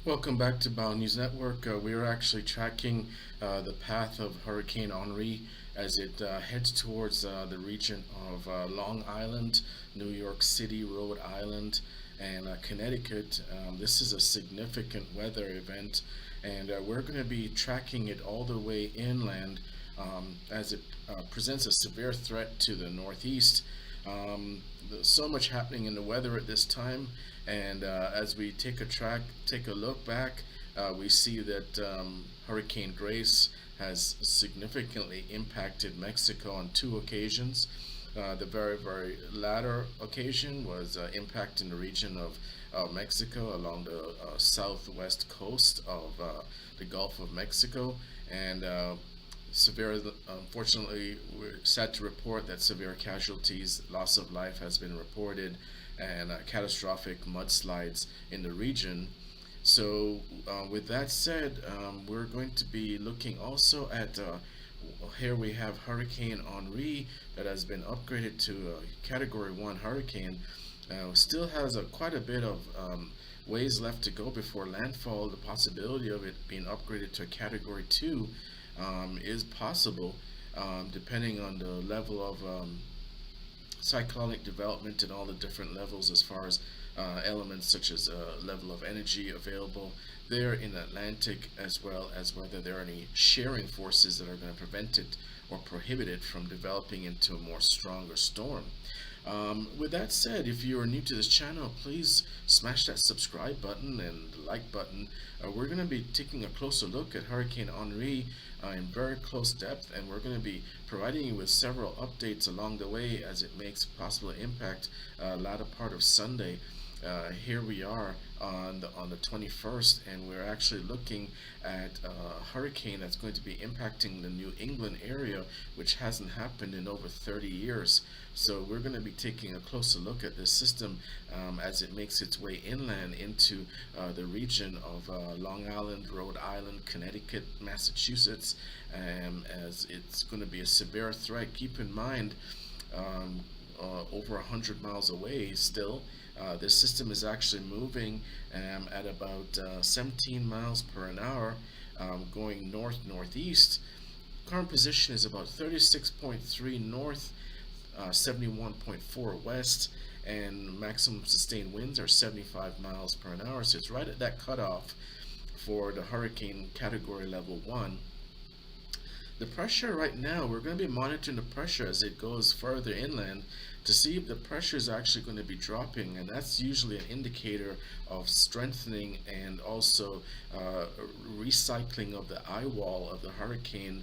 Welcome back to Bao News Network. We are actually tracking the path of Hurricane Henri as it heads towards the region of Long Island, New York City, Rhode Island, and Connecticut. This is a significant weather event, and we're going to be tracking it all the way inland as it presents a severe threat to the northeast. There's so much happening in the weather at this time, and as we take a look back, we see that Hurricane Grace has significantly impacted Mexico on two occasions. The very latter occasion was impacting the region of Mexico along the southwest coast of the Gulf of Mexico, and severe. Unfortunately, we're sad to report that severe casualties, loss of life has been reported, and catastrophic mudslides in the region. So, with that said, we're going to be looking also at. Here we have Hurricane Henri that has been upgraded to a Category 1 hurricane. Still has quite a bit of ways left to go before landfall. The possibility of it being upgraded to a Category 2 is possible, depending on the level of cyclonic development and all the different levels as far as elements such as level of energy available there in the Atlantic, as well as whether there are any shearing forces that are going to prevent it or prohibit it from developing into a more stronger storm. With that said, if you are new to this channel, please smash that subscribe button and the like button. We're going to be taking a closer look at Hurricane Henri in very close depth, and we're going to be providing you with several updates along the way as it makes possible impact latter part of Sunday. Here we are on the 21st, and we're actually looking at a hurricane that's going to be impacting the New England area, which hasn't happened in over 30 years. So we're going to be taking a closer look at this system as it makes its way inland into the region of Long Island, Rhode Island, Connecticut, Massachusetts, as it's going to be a severe threat. Keep in mind, over 100 miles away still. This system is actually moving at about 17 miles per an hour, going north-northeast. Current position is about 36.3 north, 71.4 west, and maximum sustained winds are 75 miles per an hour. So it's right at that cutoff for the hurricane category level 1. The pressure right now, we're going to be monitoring the pressure as it goes further inland to see if the pressure is actually going to be dropping, and that's usually an indicator of strengthening and also recycling of the eye wall of the hurricane,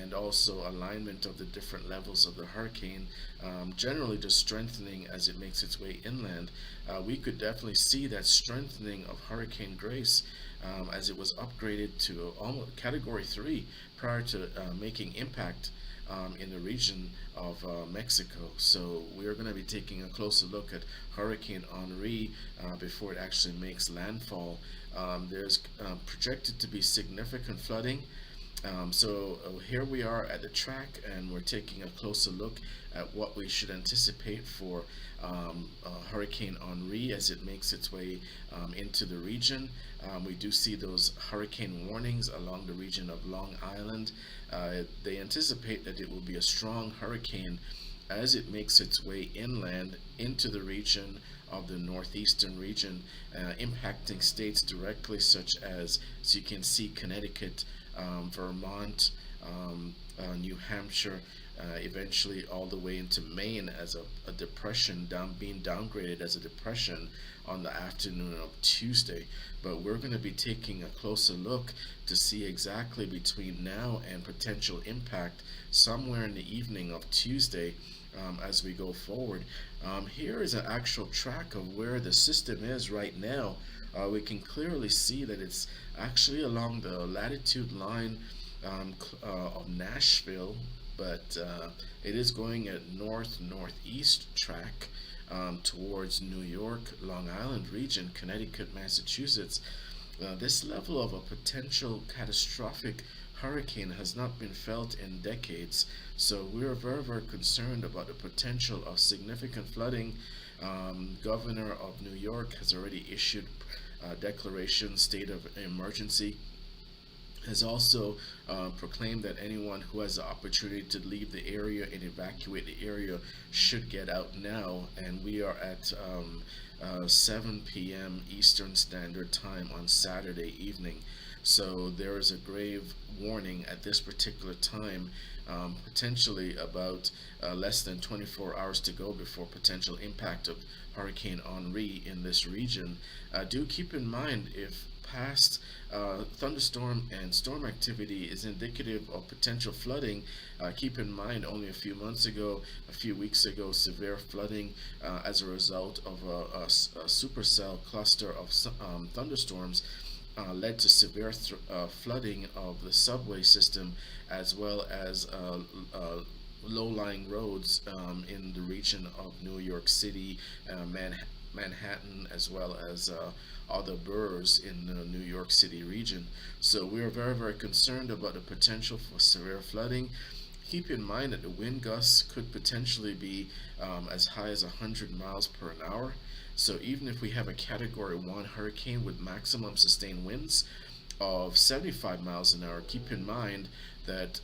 and also alignment of the different levels of the hurricane, generally just strengthening as it makes its way inland. We could definitely see that strengthening of Hurricane Grace as it was upgraded to almost Category 3 prior to making impact in the region of Mexico. So we are going to be taking a closer look at Hurricane Henri before it actually makes landfall. There's projected to be significant flooding. Here we are at the track, and we're taking a closer look at what we should anticipate for Hurricane Henri as it makes its way into the region. We do see those hurricane warnings along the region of Long Island. They anticipate that it will be a strong hurricane as it makes its way inland into the region of the northeastern region, impacting states directly such as you can see, Connecticut, Vermont, New Hampshire, eventually all the way into Maine as a depression, being downgraded as a depression on the afternoon of Tuesday. But we're going to be taking a closer look to see exactly between now and potential impact somewhere in the evening of Tuesday as we go forward. Here is an actual track of where the system is right now. We can clearly see that it's actually along the latitude line of Nashville, but it is going at north-northeast track towards New York, Long Island region, Connecticut, Massachusetts. This level of a potential catastrophic hurricane has not been felt in decades, so we are very concerned about the potential of significant flooding. Governor of New York has already issued declaration state of emergency, has also proclaimed that anyone who has the opportunity to leave the area and evacuate the area should get out now. And we are at 7 p.m. Eastern Standard Time on Saturday evening. So there is a grave warning at this particular time, potentially about less than 24 hours to go before potential impact of Hurricane Henri in this region. Do keep in mind, if past thunderstorm and storm activity is indicative of potential flooding. Keep in mind, only a few months ago, a few weeks ago, severe flooding as a result of a supercell cluster of thunderstorms led to severe flooding of the subway system, as well as low-lying roads in the region of New York City, Manhattan, as well as other boroughs in the New York City region. So we are very, very concerned about the potential for severe flooding. Keep in mind that the wind gusts could potentially be as high as 100 miles per hour. So even if we have a Category 1 hurricane with maximum sustained winds of 75 miles an hour, keep in mind that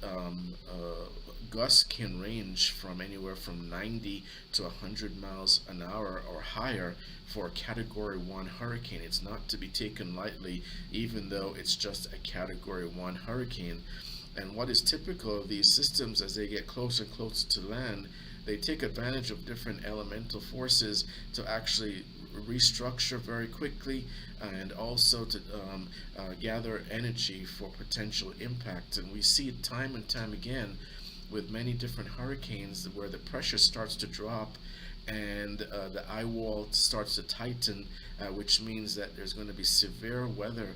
gusts can range from anywhere from 90 to 100 miles an hour or higher for a Category 1 hurricane. It's not to be taken lightly, even though it's just a Category 1 hurricane. And what is typical of these systems, as they get closer and closer to land, they take advantage of different elemental forces to actually restructure very quickly, and also to gather energy for potential impact. And we see it time and time again with many different hurricanes where the pressure starts to drop and the eye wall starts to tighten, which means that there's going to be severe weather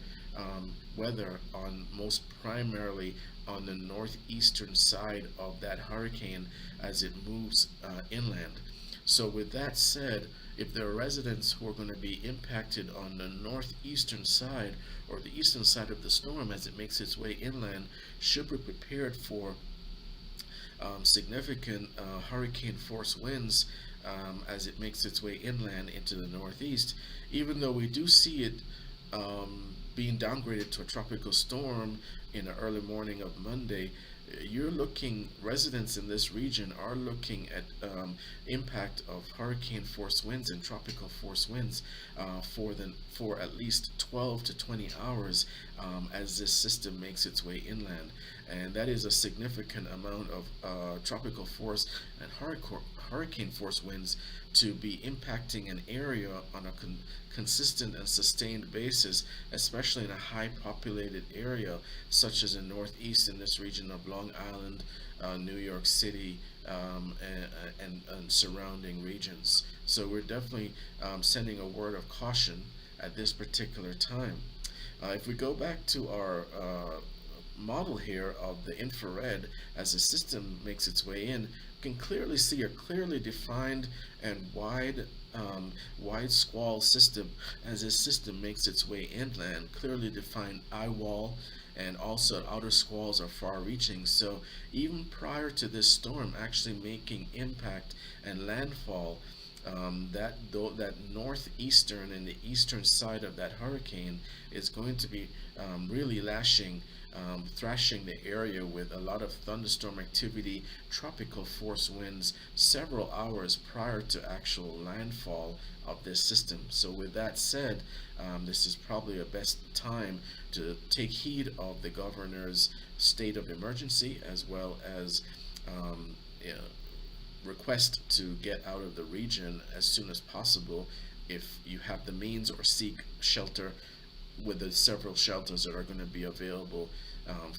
on most primarily on the northeastern side of that hurricane as it moves inland. So with that said, if there are residents who are going to be impacted on the northeastern side or the eastern side of the storm as it makes its way inland, should be prepared for significant hurricane force winds as it makes its way inland into the northeast. Even though we do see it being downgraded to a tropical storm in the early morning of Monday, residents in this region are looking at impact of hurricane force winds and tropical force winds for at least 12 to 20 hours as this system makes its way inland. And that is a significant amount of tropical force and hurricane force winds to be impacting an area on a consistent and sustained basis, especially in a high populated area such as the northeast in this region of Long Island, New York City, and surrounding regions. So we're definitely sending a word of caution at this particular time. If we go back to our model here of the infrared as the system makes its way in, you can clearly see a clearly defined and wide squall system as this system makes its way inland. Clearly defined eye wall, and also outer squalls are far reaching. So even prior to this storm actually making impact and landfall, that northeastern and the eastern side of that hurricane is going to be really thrashing the area with a lot of thunderstorm activity, tropical force winds several hours prior to actual landfall of this system. So with that said, this is probably a best time to take heed of the governor's state of emergency, as well as you know, request to get out of the region as soon as possible if you have the means, or seek shelter with the several shelters that are going to be available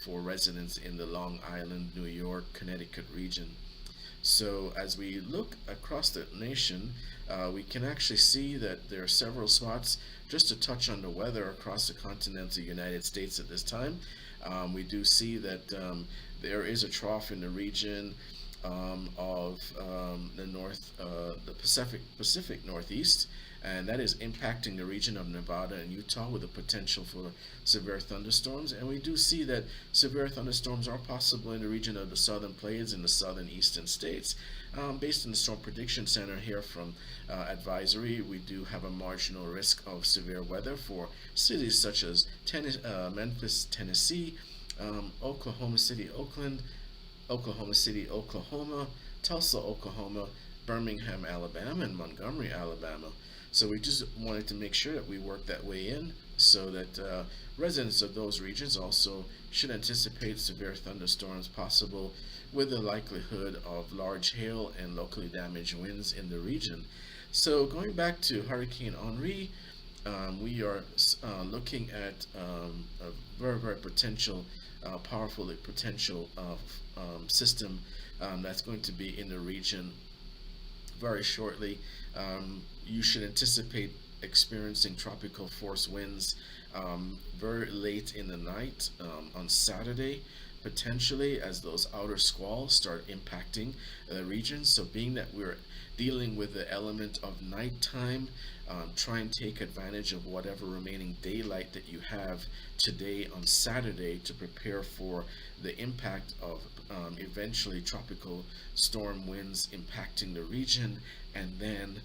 for residents in the Long Island, New York, Connecticut region. So as we look across the nation, we can actually see that there are several spots. Just to touch on the weather across the continental United States at this time, we do see that there is a trough in the region of the Pacific Northeast, and that is impacting the region of Nevada and Utah with the potential for severe thunderstorms. And we do see that severe thunderstorms are possible in the region of the Southern Plains and the southern eastern states. Based on the Storm Prediction Center here from advisory, we do have a marginal risk of severe weather for cities such as Memphis, Tennessee, Oklahoma City, Oklahoma City, Oklahoma, Tulsa, Oklahoma, Birmingham, Alabama, and Montgomery, Alabama. So we just wanted to make sure that we work that way in so that residents of those regions also should anticipate severe thunderstorms possible with the likelihood of large hail and locally damaged winds in the region. So going back to Hurricane Henri, we are looking at a very potential, powerful potential system that's going to be in the region very shortly. You should anticipate experiencing tropical force winds very late in the night on Saturday, potentially as those outer squalls start impacting the region. So, being that we're dealing with the element of nighttime, try and take advantage of whatever remaining daylight that you have today on Saturday to prepare for the impact of eventually tropical storm winds impacting the region. And then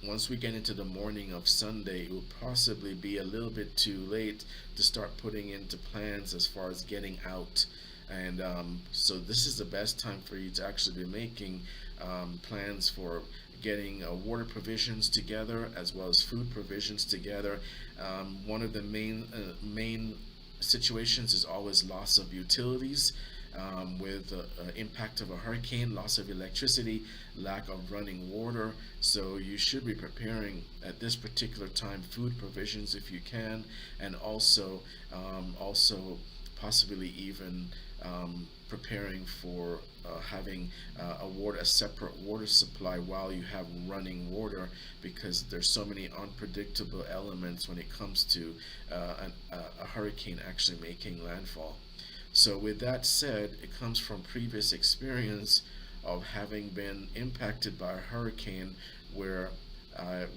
once we get into the morning of Sunday, it will possibly be a little bit too late to start putting into plans as far as getting out. And so this is the best time for you to actually be making plans for getting water provisions together as well as food provisions together. One of the main situations is always loss of utilities. With the impact of a hurricane, loss of electricity, lack of running water. So you should be preparing at this particular time food provisions if you can, and also possibly even preparing for having a separate water supply while you have running water, because there's so many unpredictable elements when it comes to a hurricane actually making landfall. So with that said, it comes from previous experience of having been impacted by a hurricane where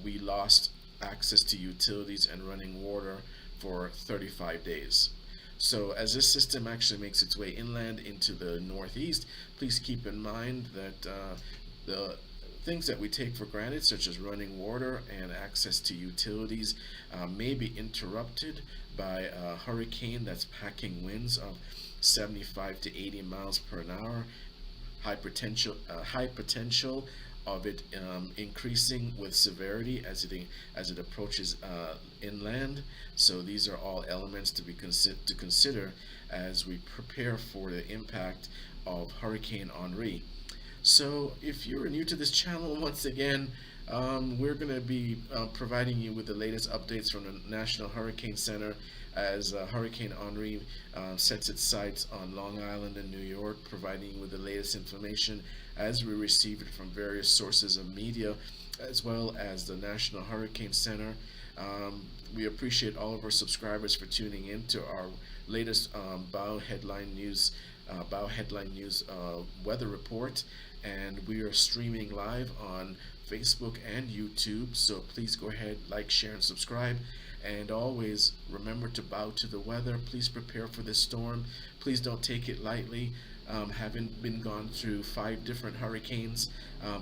we lost access to utilities and running water for 35 days. So as this system actually makes its way inland into the Northeast, please keep in mind that the things that we take for granted, such as running water and access to utilities, may be interrupted by a hurricane that's packing winds of 75 to 80 miles per hour, high potential of it increasing with severity as it approaches inland. So these are all elements to consider as we prepare for the impact of Hurricane Henri. So if you're new to this channel, once again, we're going to be providing you with the latest updates from the National Hurricane Center as Hurricane Henri sets its sights on Long Island and New York, providing you with the latest information as we receive it from various sources of media, as well as the National Hurricane Center. We appreciate all of our subscribers for tuning in to our latest Bow Headline News weather report, and we are streaming live on Facebook and YouTube. So please go ahead, like, share, and subscribe. And always remember to bow to the weather. Please prepare for this storm. Please don't take it lightly. Having been gone through 5 different hurricanes,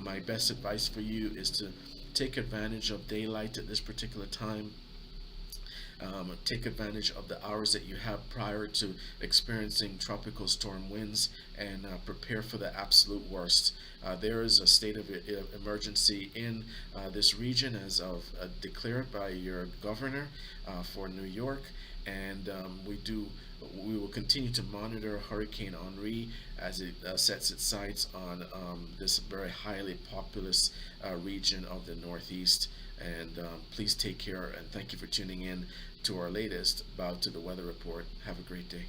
my best advice for you is to take advantage of daylight at this particular time. Take advantage of the hours that you have prior to experiencing tropical storm winds, and prepare for the absolute worst. There is a state of emergency in this region as of declared by your governor for New York, and we will continue to monitor Hurricane Henri as it sets its sights on this very highly populous region of the Northeast. And please take care, and thank you for tuning in to our latest Bow to the Weather report. Have a great day.